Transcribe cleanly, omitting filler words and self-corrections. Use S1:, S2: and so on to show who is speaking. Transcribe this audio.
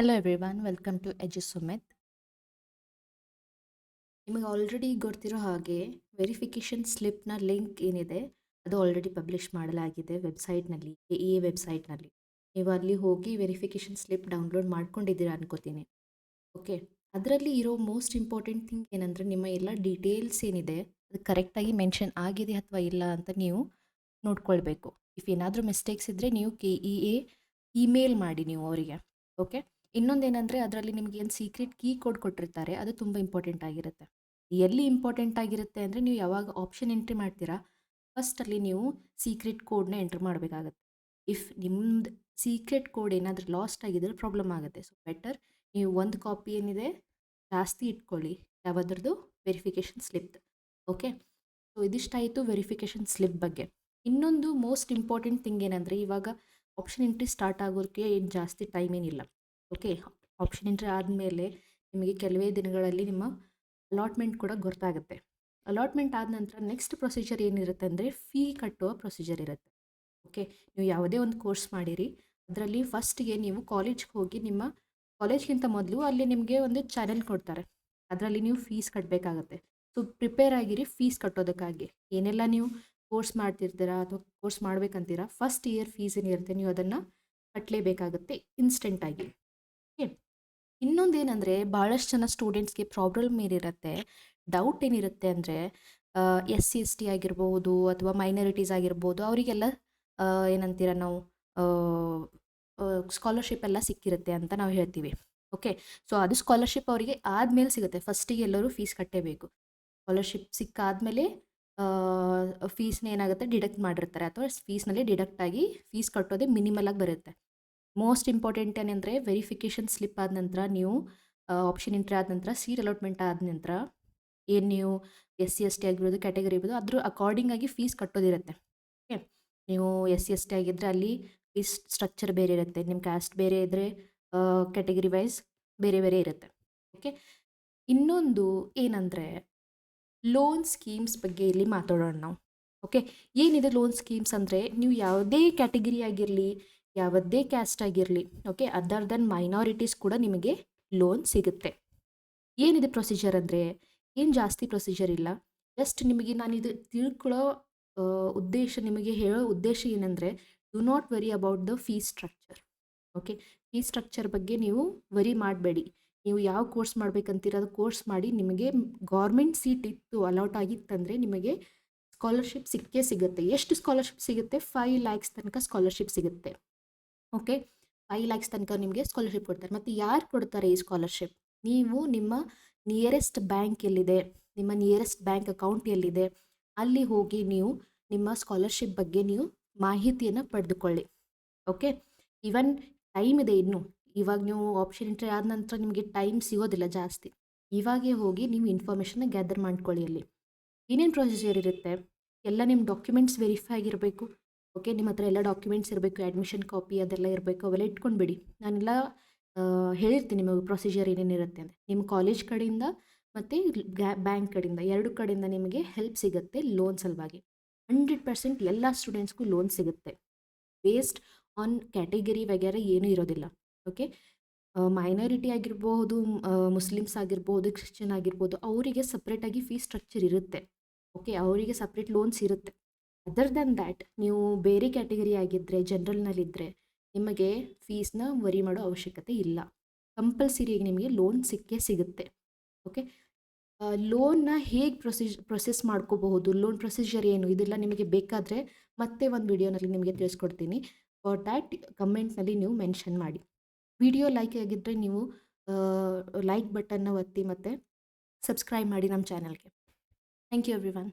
S1: Hello everyone, welcome to EduSummit. ನಿಮಗೆ already ಗೊತ್ತಿರೋ ಹಾಗೆ ವೆರಿಫಿಕೇಷನ್ ಸ್ಲಿಪ್ನ ಲಿಂಕ್ ಏನಿದೆ ಅದು ಆಲ್ರೆಡಿ ಪಬ್ಲಿಷ್ ಮಾಡಲಾಗಿದೆ ವೆಬ್ಸೈಟ್ನಲ್ಲಿ, ಕೆಇಎ ವೆಬ್ಸೈಟ್ನಲ್ಲಿ. ನೀವು ಅಲ್ಲಿ ಹೋಗಿ ವೆರಿಫಿಕೇಷನ್ ಸ್ಲಿಪ್ ಡೌನ್ಲೋಡ್ ಮಾಡ್ಕೊಂಡಿದ್ದೀರಾ ಅನ್ಕೋತೀನಿ. ಓಕೆ, ಅದರಲ್ಲಿ ಇರೋ ಮೋಸ್ಟ್ ಇಂಪಾರ್ಟೆಂಟ್ ಥಿಂಗ್ ಏನಂದರೆ ನಿಮ್ಮ ಎಲ್ಲ ಡೀಟೇಲ್ಸ್ ಏನಿದೆ ಅದು ಕರೆಕ್ಟಾಗಿ ಮೆನ್ಷನ್ ಆಗಿದೆ ಅಥವಾ ಇಲ್ಲ ಅಂತ ನೀವು ನೋಡ್ಕೊಳ್ಬೇಕು. ಇಫ್ ಏನಾದರೂ ಮಿಸ್ಟೇಕ್ಸ್ ಇದ್ದರೆ ನೀವು ಕೆಇಎ ಇಮೇಲ್ ಮಾಡಿ ನೀವು ಅವರಿಗೆ. ಓಕೆ, ಇನ್ನೊಂದೇನೆಂದರೆ ಅದರಲ್ಲಿ ನಿಮಗೆ ಏನು ಸೀಕ್ರೆಟ್ ಕೀ ಕೋಡ್ ಕೊಟ್ಟಿರ್ತಾರೆ ಅದು ತುಂಬ ಇಂಪಾರ್ಟೆಂಟ್ ಆಗಿರುತ್ತೆ. ಎಲ್ಲಿ ಇಂಪಾರ್ಟೆಂಟ್ ಆಗಿರುತ್ತೆ ಅಂದರೆ ನೀವು ಯಾವಾಗ ಆಪ್ಷನ್ ಎಂಟ್ರಿ ಮಾಡ್ತೀರಾ ಫಸ್ಟಲ್ಲಿ ನೀವು ಸೀಕ್ರೆಟ್ ಕೋಡ್ನ ಎಂಟ್ರ್ ಮಾಡಬೇಕಾಗತ್ತೆ. ಇಫ್ ನಿಮ್ಮದು ಸೀಕ್ರೆಟ್ ಕೋಡ್ ಏನಾದರೂ ಲಾಸ್ಟ್ ಆಗಿದ್ರೆ ಪ್ರಾಬ್ಲಮ್ ಆಗುತ್ತೆ. ಸೊ ಬೆಟರ್ ನೀವು ಒಂದು ಕಾಪಿ ಏನಿದೆ ಜಾಸ್ತಿ ಇಟ್ಕೊಳ್ಳಿ ಯಾವುದ್ರದ್ದು ವೆರಿಫಿಕೇಷನ್ ಸ್ಲಿಪ್. ಓಕೆ, ಸೊ ಇದಿಷ್ಟಾಯಿತು ವೆರಿಫಿಕೇಷನ್ ಸ್ಲಿಪ್ ಬಗ್ಗೆ. ಇನ್ನೊಂದು ಮೋಸ್ಟ್ ಇಂಪಾರ್ಟೆಂಟ್ ಥಿಂಗ್ ಏನಂದರೆ ಇವಾಗ ಆಪ್ಷನ್ ಎಂಟ್ರಿ ಸ್ಟಾರ್ಟ್ ಆಗೋದಕ್ಕೆ ಏನು ಜಾಸ್ತಿ ಟೈಮ್ ಏನಿಲ್ಲ. ಓಕೆ, ಆಪ್ಷನ್ ಎಂಟ್ರಿ ಆದಮೇಲೆ ನಿಮಗೆ ಕೆಲವೇ ದಿನಗಳಲ್ಲಿ ನಿಮ್ಮ ಅಲಾಟ್ಮೆಂಟ್ ಕೂಡ ಗೊತ್ತಾಗುತ್ತೆ. ಅಲಾಟ್ಮೆಂಟ್ ಆದ ನಂತರ ನೆಕ್ಸ್ಟ್ ಪ್ರೊಸೀಜರ್ ಏನಿರುತ್ತೆ ಅಂದರೆ ಫೀ ಕಟ್ಟುವ ಪ್ರೊಸೀಜರ್ ಇರುತ್ತೆ. ಓಕೆ, ನೀವು ಯಾವುದೇ ಒಂದು ಕೋರ್ಸ್ ಮಾಡಿರಿ ಅದರಲ್ಲಿ ಫಸ್ಟಿಗೆ ನೀವು ಕಾಲೇಜ್ಗೆ ಹೋಗಿ ನಿಮ್ಮ ಕಾಲೇಜ್ಗಿಂತ ಮೊದಲು ಅಲ್ಲಿ ನಿಮಗೆ ಒಂದು ಚಾನೆಲ್ ಕೊಡ್ತಾರೆ, ಅದರಲ್ಲಿ ನೀವು ಫೀಸ್ ಕಟ್ಟಬೇಕಾಗತ್ತೆ. ಸೊ ಪ್ರಿಪೇರ್ ಆಗಿರಿ ಫೀಸ್ ಕಟ್ಟೋದಕ್ಕಾಗಿ. ಏನೆಲ್ಲ ನೀವು ಕೋರ್ಸ್ ಮಾಡ್ತಿರ್ತೀರಾ ಅಥವಾ ಕೋರ್ಸ್ ಮಾಡ್ಬೇಕಂತೀರಾ ಫಸ್ಟ್ ಇಯರ್ ಫೀಸ್ ಏನಿರುತ್ತೆ ನೀವು ಅದನ್ನು ಕಟ್ಟಲೇಬೇಕಾಗುತ್ತೆ ಇನ್ಸ್ಟೆಂಟಾಗಿ. ಓಕೆ, ಇನ್ನೊಂದೇನೆಂದರೆ ಭಾಳಷ್ಟು ಜನ ಸ್ಟೂಡೆಂಟ್ಸ್ಗೆ ಪ್ರಾಬ್ಲಮ್ ಏನಿರುತ್ತೆ, ಡೌಟ್ ಏನಿರುತ್ತೆ ಅಂದರೆ SC ST ಆಗಿರ್ಬೋದು ಅಥವಾ ಮೈನಾರಿಟೀಸ್ ಆಗಿರ್ಬೋದು ಅವರಿಗೆಲ್ಲ ಏನಂತೀರ ನಾವು ಸ್ಕಾಲರ್ಶಿಪ್ ಎಲ್ಲ ಸಿಕ್ಕಿರುತ್ತೆ ಅಂತ ನಾವು ಹೇಳ್ತೀವಿ. ಓಕೆ, ಸೊ ಅದು ಸ್ಕಾಲರ್ಶಿಪ್ ಅವರಿಗೆ ಆದಮೇಲೆ ಸಿಗುತ್ತೆ. ಫಸ್ಟಿಗೆ ಎಲ್ಲರೂ ಫೀಸ್ ಕಟ್ಟೇಬೇಕು. ಸ್ಕಾಲರ್ಶಿಪ್ ಸಿಕ್ಕಾದಮೇಲೆ ಫೀಸ್ನ ಏನಾಗುತ್ತೆ ಡಿಡಕ್ಟ್ ಮಾಡಿರ್ತಾರೆ ಅಥವಾ ಫೀಸ್ನಲ್ಲಿ ಡಿಡಕ್ಟ್ ಆಗಿ ಫೀಸ್ ಕಟ್ಟೋದೇ ಮಿನಿಮಲ್ ಆಗಿ ಬರುತ್ತೆ. ಮೋಸ್ಟ್ ಇಂಪಾರ್ಟೆಂಟ್ ಏನಂದರೆ ವೆರಿಫಿಕೇಷನ್ ಸ್ಲಿಪ್ ಆದ ನಂತರ ನೀವು ಆಪ್ಷನ್ ಎಂಟ್ರಿ ಆದ ನಂತರ ಸೀಟ್ ಅಲಾಟ್ಮೆಂಟ್ ಆದ ನಂತರ ಏನು ನೀವು SC ST ಆಗಿರ್ಬೋದು ಕ್ಯಾಟಗರಿ ಇರ್ಬೋದು ಅದ್ರ ಅಕಾರ್ಡಿಂಗ್ ಆಗಿ ಫೀಸ್ ಕಟ್ಟೋದಿರುತ್ತೆ. ಓಕೆ, ನೀವು SC ST ಆಗಿದ್ದರೆ ಅಲ್ಲಿ ಫೀಸ್ ಸ್ಟ್ರಕ್ಚರ್ ಬೇರೆ ಇರುತ್ತೆ, ನಿಮ್ಮ ಕ್ಯಾಸ್ಟ್ ಬೇರೆ ಇದ್ದರೆ ಕ್ಯಾಟಗರಿ ವೈಸ್ ಬೇರೆ ಬೇರೆ ಇರುತ್ತೆ. ಓಕೆ, ಇನ್ನೊಂದು ಏನಂದರೆ ಲೋನ್ ಸ್ಕೀಮ್ಸ್ ಬಗ್ಗೆ ಇಲ್ಲಿ ಮಾತಾಡೋಣ ನಾವು. ಓಕೆ, ಏನಿದೆ ಲೋನ್ ಸ್ಕೀಮ್ಸ್ ಅಂದರೆ ನೀವು ಯಾವುದೇ ಕ್ಯಾಟಗರಿ ಆಗಿರಲಿ ಯಾವುದೇ ಕ್ಯಾಸ್ಟ್ ಆಗಿರಲಿ, ಓಕೆ, ಅದರ್ ದೆನ್ ಮೈನಾರಿಟೀಸ್ ಕೂಡ ನಿಮಗೆ ಲೋನ್ ಸಿಗುತ್ತೆ. ಏನಿದೆ ಪ್ರೊಸೀಜರ್ ಅಂದರೆ ಏನು ಜಾಸ್ತಿ ಪ್ರೊಸೀಜರ್ ಇಲ್ಲ. ಜಸ್ಟ್ ನಿಮಗೆ ನಾನು ಇದು ತಿಳ್ಕೊಳ್ಳೋ ಉದ್ದೇಶ ನಿಮಗೆ ಹೇಳೋ ಉದ್ದೇಶ ಏನಂದರೆ do not worry about the fees structure. Okay, fees structure ಬಗ್ಗೆ ನೀವು ವರಿ ಮಾಡಬೇಡಿ. ನೀವು ಯಾವ ಕೋರ್ಸ್ ಮಾಡ್ಬೇಕಂತೀರ ಅದು ಕೋರ್ಸ್ ಮಾಡಿ ನಿಮಗೆ ಗೌರ್ಮೆಂಟ್ ಸೀಟ್ ಇತ್ತು ಅಲಾಟ್ ಆಗಿತ್ತಂದರೆ ನಿಮಗೆ ಸ್ಕಾಲರ್ಶಿಪ್ ಸಿಕ್ಕೇ ಸಿಗುತ್ತೆ. ಎಷ್ಟು ಸ್ಕಾಲರ್ಶಿಪ್ ಸಿಗುತ್ತೆ? 5 lakhs ತನಕ ಸ್ಕಾಲರ್ಶಿಪ್ ಸಿಗುತ್ತೆ. ಓಕೆ, 5 lakhs ತನಕ ನಿಮಗೆ ಸ್ಕಾಲರ್ಶಿಪ್ ಕೊಡ್ತಾರೆ. ಮತ್ತು ಯಾರು ಕೊಡ್ತಾರೆ ಈ ಸ್ಕಾಲರ್ಶಿಪ್? ನೀವು ನಿಮ್ಮ ನಿಯರೆಸ್ಟ್ ಬ್ಯಾಂಕ್ ಎಲ್ಲಿದೆ, ನಿಮ್ಮ ನಿಯರೆಸ್ಟ್ ಬ್ಯಾಂಕ್ ಅಕೌಂಟ್ ಎಲ್ಲಿದೆ ಅಲ್ಲಿ ಹೋಗಿ ನೀವು ನಿಮ್ಮ ಸ್ಕಾಲರ್ಶಿಪ್ ಬಗ್ಗೆ ನೀವು ಮಾಹಿತಿಯನ್ನು ಪಡೆದುಕೊಳ್ಳಿ. ಓಕೆ, ಈವನ್ ಟೈಮ್ ಇದೆ ಇನ್ನು. ಇವಾಗ ನೀವು ಆಪ್ಷನ್ ಎಂಟ್ರಿ ಆದ ನಂತರ ನಿಮಗೆ ಟೈಮ್ ಸಿಗೋದಿಲ್ಲ ಜಾಸ್ತಿ. ಇವಾಗೇ ಹೋಗಿ ನೀವು ಇನ್ಫಾರ್ಮೇಷನ್ನ ಗ್ಯಾದರ್ ಮಾಡ್ಕೊಳ್ಳಿ. ಅಲ್ಲಿ ಏನೇನು ಪ್ರೊಸೀಜರ್ ಇರುತ್ತೆ ಎಲ್ಲ ನಿಮ್ಮ ಡಾಕ್ಯುಮೆಂಟ್ಸ್ ವೆರಿಫೈ ಆಗಿರಬೇಕು. ಓಕೆ, ನಿಮ್ಮ ಹತ್ರ ಎಲ್ಲ ಡಾಕ್ಯುಮೆಂಟ್ಸ್ ಇರಬೇಕು, ಅಡ್ಮಿಷನ್ ಕಾಪಿ ಅದೆಲ್ಲ ಇರಬೇಕು, ಅವೆಲ್ಲ ಇಟ್ಕೊಂಡ್ಬಿಡಿ. ನಾನೆಲ್ಲ ಹೇಳಿರ್ತೀನಿ ನಿಮಗೆ ಪ್ರೊಸೀಜರ್ ಏನೇನಿರುತ್ತೆ ಅಂತ. ನಿಮ್ಮ ಕಾಲೇಜ್ ಕಡೆಯಿಂದ ಮತ್ತು ಬ್ಯಾಂಕ್ ಕಡೆಯಿಂದ ಎರಡು ಕಡೆಯಿಂದ ನಿಮಗೆ ಹೆಲ್ಪ್ ಸಿಗುತ್ತೆ ಲೋನ್ ಸಲುವಾಗಿ. 100% ಎಲ್ಲ ಸ್ಟೂಡೆಂಟ್ಸ್ಗೂ ಲೋನ್ ಸಿಗುತ್ತೆ. ಬೇಸ್ಡ್ ಆನ್ ಕ್ಯಾಟಗರಿ ವಗೇರೆ ಏನೂ ಇರೋದಿಲ್ಲ. ಓಕೆ, ಮೈನಾರಿಟಿ ಆಗಿರ್ಬೋದು, ಮುಸ್ಲಿಮ್ಸ್ ಆಗಿರ್ಬೋದು, ಕ್ರಿಶ್ಚಿಯನ್ ಆಗಿರ್ಬೋದು, ಅವರಿಗೆ ಸಪ್ರೇಟಾಗಿ ಫೀಸ್ ಸ್ಟ್ರಕ್ಚರ್ ಇರುತ್ತೆ. ಓಕೆ, ಅವರಿಗೆ ಸಪ್ರೇಟ್ ಲೋನ್ಸ್ ಇರುತ್ತೆ. ಅದರ್ ದೆನ್ ದ್ಯಾಟ್ ನೀವು ಬೇರೆ ಕ್ಯಾಟಗರಿ ಆಗಿದ್ದರೆ ಜನರಲ್ನಲ್ಲಿದ್ದರೆ ನಿಮಗೆ ಫೀಸ್ನ ವರಿ ಮಾಡೋ ಅವಶ್ಯಕತೆ ಇಲ್ಲ. ಕಂಪಲ್ಸರಿಯಾಗಿ ನಿಮಗೆ ಲೋನ್ ಸಿಕ್ಕೇ ಸಿಗುತ್ತೆ. ಓಕೆ, ಲೋನ್ನ ಹೇಗೆ ಪ್ರೊಸೆಸ್ ಮಾಡ್ಕೋಬಹುದು, ಲೋನ್ ಪ್ರೊಸೀಜರ್ ಏನು, ಇದೆಲ್ಲ ನಿಮಗೆ ಬೇಕಾದರೆ ಮತ್ತೆ ಒಂದು ವಿಡಿಯೋನಲ್ಲಿ ನಿಮಗೆ ತಿಳಿಸ್ಕೊಡ್ತೀನಿ. ಫಾರ್ ದ್ಯಾಟ್ ಕಮೆಂಟ್ನಲ್ಲಿ ನೀವು ಮೆನ್ಷನ್ ಮಾಡಿ. ವಿಡಿಯೋ ಲೈಕ್ ಆಗಿದ್ದರೆ ನೀವು ಲೈಕ್ ಬಟನ್ನ ಒತ್ತಿ ಮತ್ತು ಸಬ್ಸ್ಕ್ರೈಬ್ ಮಾಡಿ ನಮ್ಮ ಚಾನಲ್ಗೆ. Thank you everyone.